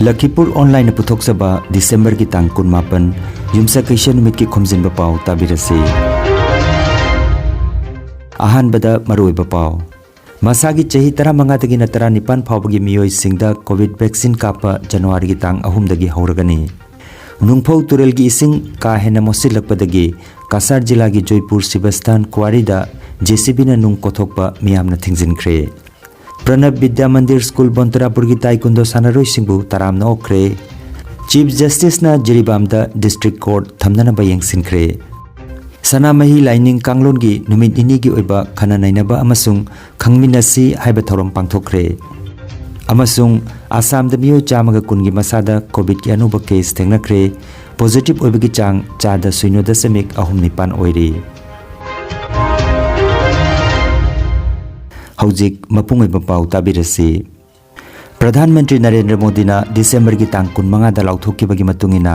Lakhipur online पुथोक्सबा दिसंबर की तांग 19 युमसा कैसे नुमित की खोमजिनबा पाव ताबिरसे अहानबदा मरुइबा पाव मसागी चही 15 19 फावबगी मियोई सिंगदा कोविड वैक्सीन कापा जनवरी की तांग 3 दगी हौरगनी नुंगफौ तुरेल की इसिंग का हेना मोसिलकपदगी कासार जिला की जयपुर सिबस्तान क्वारीदा जेसीबी ना नुंग कोथोकपा मियामना थिंगजिनख्रे प्रणब विद्या मंदिर स्कूल बोंतरापुर की ताइकुंदो सानारोई सिंबु तरामना ओख्रे चीफ जस्टिस ना जिरीबामदा डिस्ट्रिक्ट कोर्ट थमना बयेंसिनख्रे सनामही लाइनिंग कांगलोन की नुमित इनी की ओइबा खना नाइनाबा अमसुंग खंगमिनसी हाइबा थौरम पांगथोख्रे अमसुंग आसाम दमियो चामगा कुनगी मसादा कोविड की अनुभव केस थेंगनख्रे पॉजिटिव ओइबगी चांग 4.0.9 ओइरी हौजिक मपुंग ओइबा पाउ ताबिरसी प्रधानमंत्री नरेंद्र मोदी ना दिसंबर की तांग 15 दा लाउथोकिबगी मतुंगिना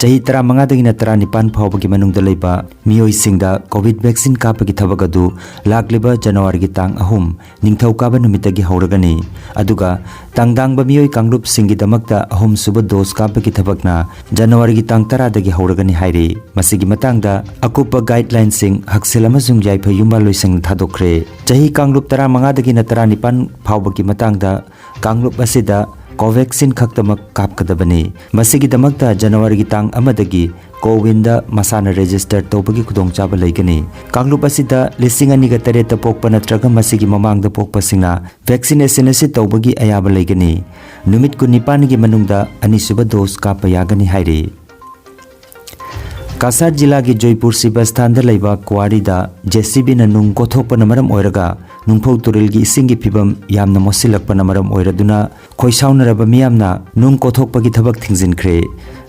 चही 15 दगिना 19 फावबगी मनुंगदा लेबा मियोई सिंगदा कोविड वैक्सीन कापगी थबक अदु लाक्लिबा जनवरी की तांग 3 निंगथौकाबा नुमितगी हौरगनी अदुगा तांगदांगबा मियोई कांगरुप सिंगी दमकता 3 सुब डोज कापगी थबकना जनवरी की तांग 10 दगी हौरगनी हाइरी मसिगी मतंगदा अकुपा गाइडलाइन सिंग हक्सेल अमसुंग याइफा युम्बा लोइसंग थादोख्रे चही कांगरुप 15 दगिना 19 फावबगी मतंगदा कांगरुप असिदा कोवैक्सीन खक्तमक कापकदबनी मसिगी दमकता जनवरी की तांग अमदगी कोविंदा मसाना रजिस्टर तौबगी खुदोंचाबा लेगनी कांगरुप असिदा 2003 पोकपा नत्रगा मसिगी ममांगदा पोकपासिंगना वैक्सीनेशन असि तौबगी अयाबा लेगनी नुमित 19 की मनुंगदा अनिसुबा डोज कापा यागनी हाइरी कासार जिला की जयपुर सिबस्थान लेबा क्वारीदा जेसीबी ना नुंग कोथोकपना मरम ओइरगा नुंगफौ तुरेल की इसिंग की फिबम यामना मोसिलकपना मरम ओइरदुना खोइसाउनरबा मियामना नुंग कोथोकपगी थबक थिंगजिनख्रे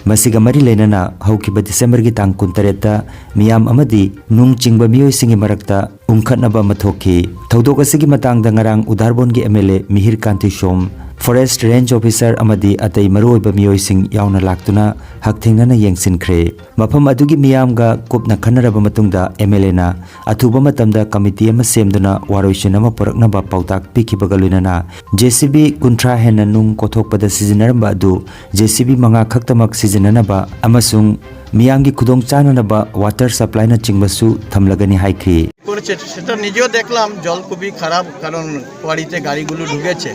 मसिगा मरी लेनना हौकिबा दिसंबर की तांग 19 मियाम अमदी नुंग चिंगबा मियोइसिंगी मरकता उंखटनबा मथोखी थौदोक असिगी मतंगदा ngarang उदारबोन की एमएलए मिहिर कांति सोम फॉरेस्ट रेंज ऑफिसर अमदी अतई मरुओइबा मियोइसिंग यावना लाक्तुना हकथेंगना येंगसिनख्रे मफम अदुगी मियामगा कुपना खनरबा मतुंगदा एमएलए ना अथुबा मतमदा कमिटी अमा सेमदुना वारोइशन अमा परकनबा पाउताक पिखिबगा लोइनना जेसीबी 19 हेना नुंग कोथोकपदा सिजनरबा अदु जेसीबी मंगा खक्तमक सिजननबा अमसुंग मियांगी खुदोंग चाननबा वाटर सप्लाई ना चिंगबसु थमलगनी हाइख्री করেছে সেটা নিজেও দেখলাম জল খুবই খারাপ কারণ কোয়ারিতে গাড়িগুলো ঢুকেছে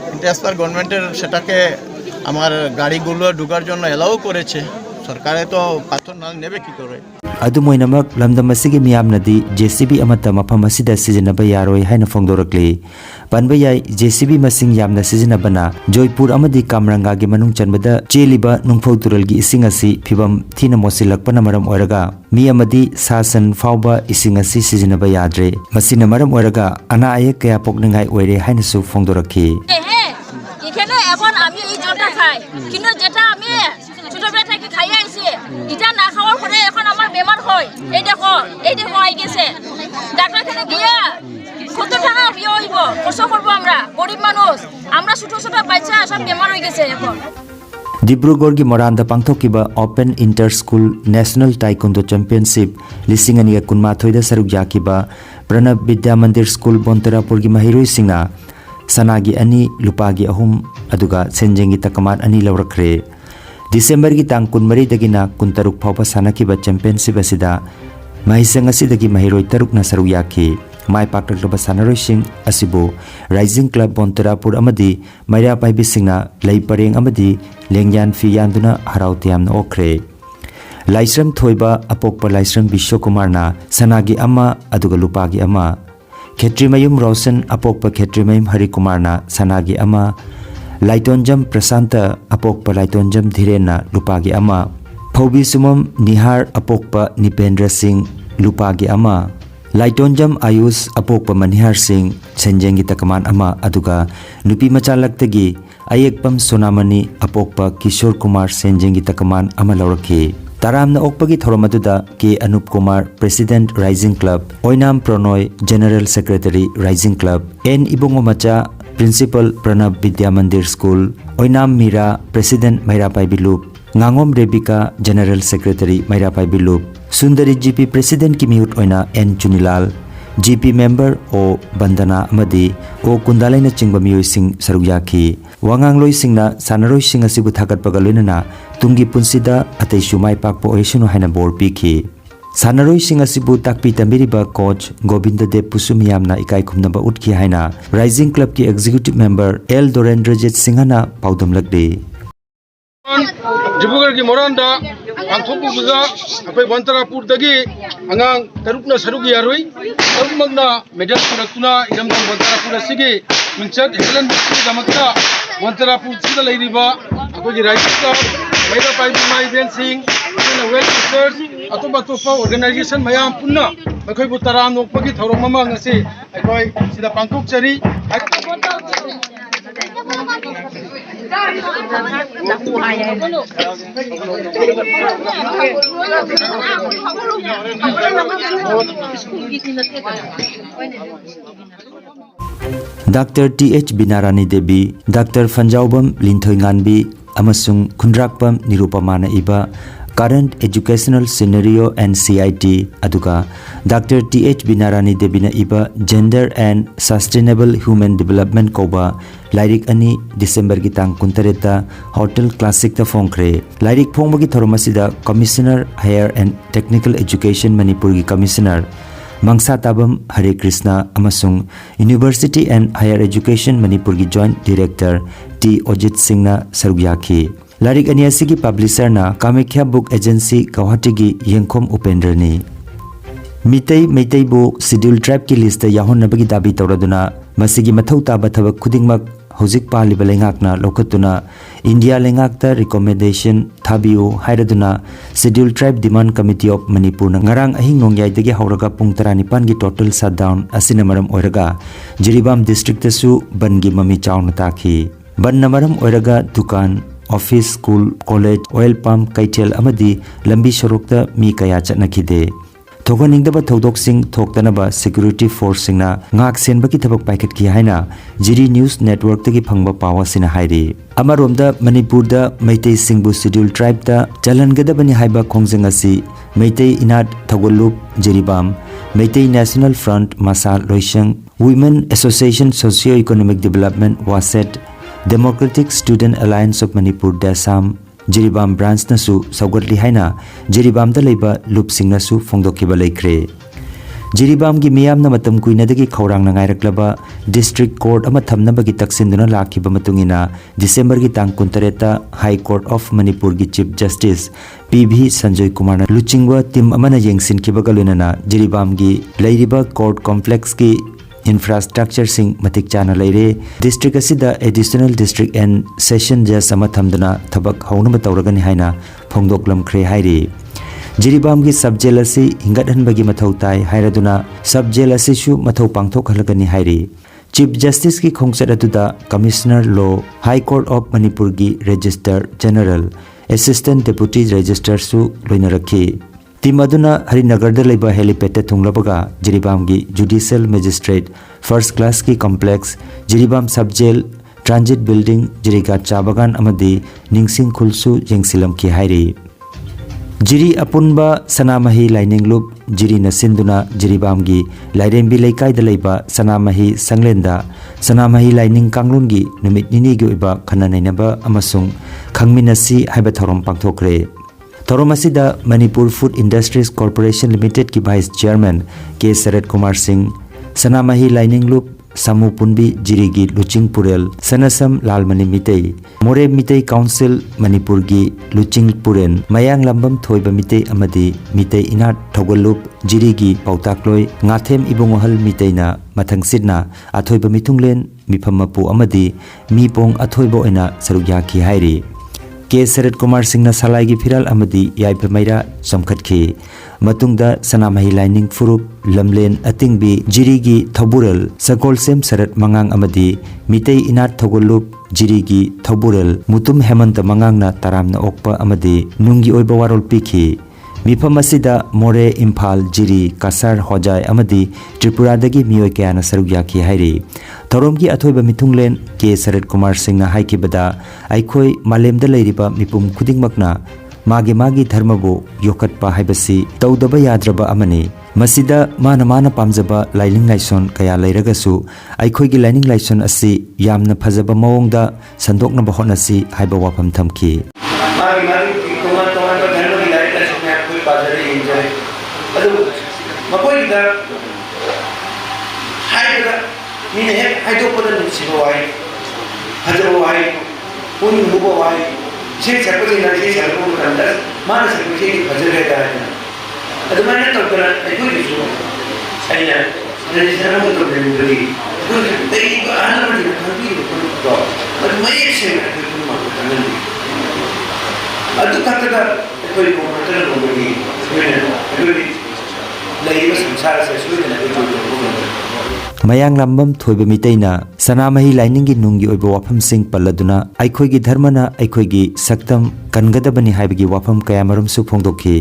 কিন্তু অ্যাজ পার গভর্নমেন্টের সেটাকে আমার গাড়িগুলো ঢোকার জন্য এলাও করেছে সরকারে তো পাথর না নেবে কি করে अदुमोइनमक लमदम असिगी मियामनदी जेसीबी अमता मफम असिदा सिजनबा यारोय हाइना फोंगदोरक्ले पनबा याय जेसीबी मसिंग यामना सिजनबना जयपुर अमदी कामरंगा गे मनुंग चनबदा चेलिबा नुंगफौ तुरल गी इसिंग असि फिबम थीना मोसिलकपना मरम ओरगा मी अमदी सासन फावबा इसिंग असि सिजनबा याद्रे मसिना मरम ओरगा अना आये कया पोकनंगाय ओइरे हाइनासु फोंगदोरखि এখানে এখন আমি এই জলটা খাই কিন্তু যেটা আমি ছোটবেলা থেকে খাই আইছি এটা না খাওয়ার পরে এখন আমার বেমার হয় এই দেখো হয়ে গেছে ডাক্তারখানে গিয়া কত টাকা বিয়ে হইব কষ্ট করব আমরা গরিব মানুষ আমরা ছোট ছোট বাচ্চা সব বেমার হয়ে গেছে এখন डिब्रुगढ़ की मोरांदा पांगथोकिबा open inter school national taekwondo championship 2019 सरुक याकिबा प्रणब विद्या मंदिर स्कूल बोंतरापुर की महिरोई सिंगा सनागी अनि लुपागी अहुम अदुगा सेंजेंगी तकमान अनि लौरख्रे दिसंबर की तांग 13 दगिना 13 फावबा सानाकिबा चैंपियनशिप असिदा महिसंग असिदगी महिरोई तरुक ना सरुक याखी माय पाकलबा सानारोइसिंग असिबो राइजिंग क्लब बोंतरापुर अमदी मैरा पाइबिसिंगना लई परेंग अमदी लेंग्यान फियानदुना हराउतियामना ओख्रे लाइस्रम थोइबा अपोकपा लाइस्रम विश्व कुमारना सनागी अमा अदुगा लुपागी अमा खेत्रीमयुम रोशन अपोकपा खेत्रीमयुम हरिकुमारना सनागी अमा लाइटोंजम प्रशांत अपोकपा लाइटोंजम धीरेना लुपागी अमा फौबी सुमम निहार अपोकपा निपेंद्र सिंह लुपागी अमा लाइटोंजम आयुष अपोकपा मनिहार सिंह सेंजेंगी तकमान अमा अदुगा नुपी मचालक्तगी अयेकपम सोनामनी अपोकपा किशोर कुमार सेंजेंगी तकमान अमा लौरखी तारामना ओकपगी थोरमदुदा K Anup Kumar president rising club Oinam Pranoy general secretary rising club N Ibungo मचा principal Pranab Vidya Mandir school Oinam Meera president मैरापाई बिलुप nganगोम रेबिका जनरल सेक्रेटरी मैरापाई बिलुप सुंदरी जीपी प्रेसिडेंट की मिहुट ओइना N Chunilal GP member O Bandana amadi O Kundalaina chingba miyoi sing saruk yaki wangangloi singna sanaroi sing asibu thagatpaga loinana tungi punsida atei sumai pakpo oisunu haina bor piki sanaroi sing asibu takpi tambiriba coach Govinda Dev Pusumiyamna ikai khumnaba utki haina Rising Club ki executive member L Dorendrajit Singhana paudam lagde Dibugor ki Moranda Anthopuga apai Bantarapur dagi angang tarukna sarugi yaroi tarumagna medal purakuna iramdam Bantarapur asigi minchat Helen Bukti damakta Bantarapur sida leiriba apai Rising Club Mega Paibima Event Sing well research atopa organization mayam punna makhoi bu taram nokpagi thorong mama ngasi akai sida pangkok chari Dr. T.H. Binarani Devi, Dr. Fanjaubam Linthoi Nganbi, amasung Kundrakpam Nirupamana Iba, Current Educational Scenario and CIT, aduga Dr. T.H. Binarani Devi na Iba, Gender and Sustainable Human Development Koba, Lairik Ani, December Gitang Kuntareta, Hotel Classic the Fongkre, Lairik Pongbagi Thoromasida, Commissioner, Higher and Technical Education Manipur Commissioner, Mangsa Tabam Hare Krishna amasung University and Higher Education Manipur ki Joint Director T. Ojit Singh na sarugyaki. Larik aniasi ki publisher na Kamakhya Book Agency Guwahati ki Yengkhom Upendra ni. Meitai bu Scheduled Tribe ki list yahon nabagi dabi tauraduna masigi mathau taba thabak khudingmak hojik paliba lengakna lokatuna India lengakta recommendation thabiu hairaduna Scheduled Tribe Demand Committee of Manipur na ngarang ahing nongyai hauraga pung 19 gi total shutdown asina maram oiraga Jiribam district tasu bangi mami chauna takhi ban namaram oiraga dukan office school college oil pump kaitel amadi lambi sorokta mi kaya chatnakhide Thoganingdaba thodok sing thoktanaba security force singna ngak senba ki thabak paikhat ki haina Jiri News Network tagi phangba pawa sina hairi amaromda Manipur da Meitai singbu Scheduled Tribe da chalangadabani haiba khongjang asi Meitai Inat Thogolup Jiribam Meitai National Front Masa Loisang Women Association Socio-Economic Development WASET Democratic Student Alliance of Manipur Dasam Jiribam branch nasu saugatli haina Jiribam da leiba loop sing nasu phongdokiba leikre Jiribam gi miyam na matam kuina dagi khawrang na ngairaklaba district court ama thamnaba gi taksinduna lakhiba matungina December gi tang 23 High Court of Manipur gi Chief Justice PV Sanjoy Kumar na luchingwa tim amana yengsin kiba galunana Jiribam gi leiriba court complex gi infrastructure sing matik chana leire district asida additional district and session judge sama thamdana thabak haunama tawragani haina phongdoklam khre hairi Jiribam gi subjail asi hingathan bagi mathau tai hairaduna subjail asi shu mathau pangthok halagani hairi Chief Justice ki khongchat atuda Commissioner Law High Court of Manipur gi Registrar General Assistant Deputy Registrar su loina rakhi Team aduna Harinagar da leiba helipad thunglabaga Jiribam gi Judicial Magistrate First Class ki Complex Jiribam Subjail Transit Building Jiriga Chabagan amadi Ningsing Khulsu jengsilam ki hairi Jiri apunba Sanamahi Lining Loop Jiri nasinduna Jiribam gi Lairembi Leikai da leiba Sanamahi Sanglenda Sanamahi Lining Kanglun gi numit nini gi iba khananainaba amasung khangminasi haiba thorom pangthokre Thoramasida Manipur Food Industries Corporation Limited ki Vice Chairman K. Sarat Kumar Singh, Sanamahi Lining Loop, Samu Punbi Jirigi Luching Purel, Sanasam Lalmani Mitei, More Mitei Council Manipur gi Luching Puren, Mayang Lambam Thoiba Mitei Amadi, Mitei Inat Thogalup, Jirigi Pautakloi, Ngathem Ibungohal Mitei na Mathang Sidna, Athoiba Mitunglen, Mipamapu Amadi, Mipong Athoibo ena Sarugyaki Hairi. K. Sarat Kumar Singh na salai gi phiral amadi yaipa maira samkhatki matungda Sanamahi Lining Furup Lamlen Atingbi Jirigi Thobural Sakolsem Sarat Mangang amadi Mitei Inat Thogolup Jirigi Thobural Mutum Hemanta Mangang na taramna okpa amadi nungi oiba warol pikhi Mifam asida More Imphal Jiri Kasar Hojai amadi Tripura dagi miyoi kaya na sarugyaki hairi Thorom ki athoiba mitunglen K. Sarat Kumar Singh na haikibada aikhoi malemda leiriba mipum khudingmakna मागी धर्मबो योखत्पा हाइबसी तौदबा याद्रबा अमनी मसिदा माना पामजबा lining licence कया लेरगसु अखोइगी lining licence असि यामना फजबा मवोंगदा संदोकनबा होनसी हाइबा वाफम थमखी मयांग लंबम थोइबा मितैना सनामही लाइनिंगी नुंगी ओइबा वाफम सिंग पल्लदुना अखोइगी धर्मना अखोइगी सक्तम कनगदबनी हाइबगी वाफम कयामरम सु फोंदोखी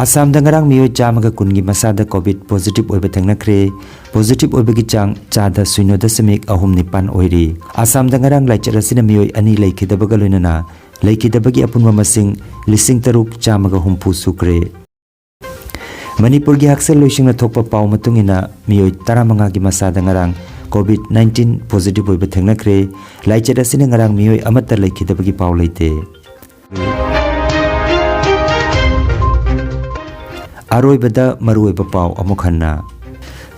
Assam दंगरांग मियो चामगा कुनगी मसादा Covid positive ओइबा थेंगनाख्रे positive ओइबगी चांग चादा 0.9 ओइरी आसाम दंगरांग लाइचरसिना मियो अनि लेखिदबगा लोइनना लेखिदबगी अपुनवा मसिंग लिसिंग तरुक चामगा हुंफु सुक्रे मणिपुर की हक्सल लोइसिंगना थोकपा पाव मतुंगिना मियो 15 की मसादा ngarang COVID-19 positive ओइबा थेंगनाख्रे लाइचरसिना ngarang मियो अमत्ता लेखिदबगी पाव लेते अरोइबदा मरुइबा पाव अमुखन्ना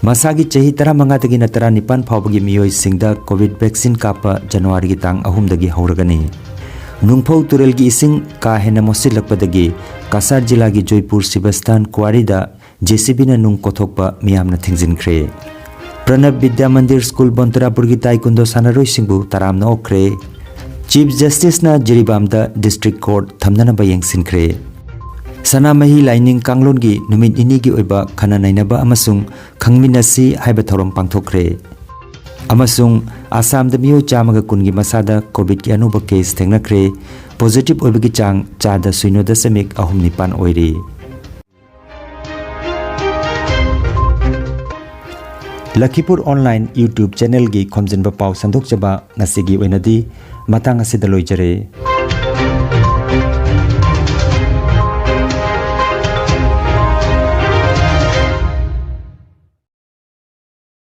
मसागी चही 15 na 19 फावबगी मियोइ सिंगदा कोविड वैक्सीन कापा जनवरी की तांग 3 दगी हौरगनी नुंगफौ तुरेल की इसिंग का हेना मोसिलकपदगी कासार जिला की जयपुर सिबस्तान क्वारीदा जेसीबी ना नुंग कोथोकपा मियामना थिंगजिनख्रे प्रणब विद्या मंदिर स्कूल बंतरापुर की ताइकुंदो सानारोइ सिंगबु तरामना ओख्रे चीफ जस्टिस ना जिरीबामदा डिस्ट्रिक्ट कोर्ट थमना बयेंगसिनख्रे सनामही लाइनिंग कांगलोन की नुमित इनी की ओइबा खना नाइनबा अमसुंग खंगमिनसी हाइबा थौरम पांगथोखरे अमसुंग आसाम द मियो चामगा कुनगी मसादा कोविड की अनुभव केस थेंगनाख्रे पॉजिटिव ओइबगी चांग चादा 0.9 ओइरी लखीपुर ऑनलाइन यूट्यूब चैनल की खोमजिनबा पाव संदोकजबा ngasi gi oinadi matang asida loijare।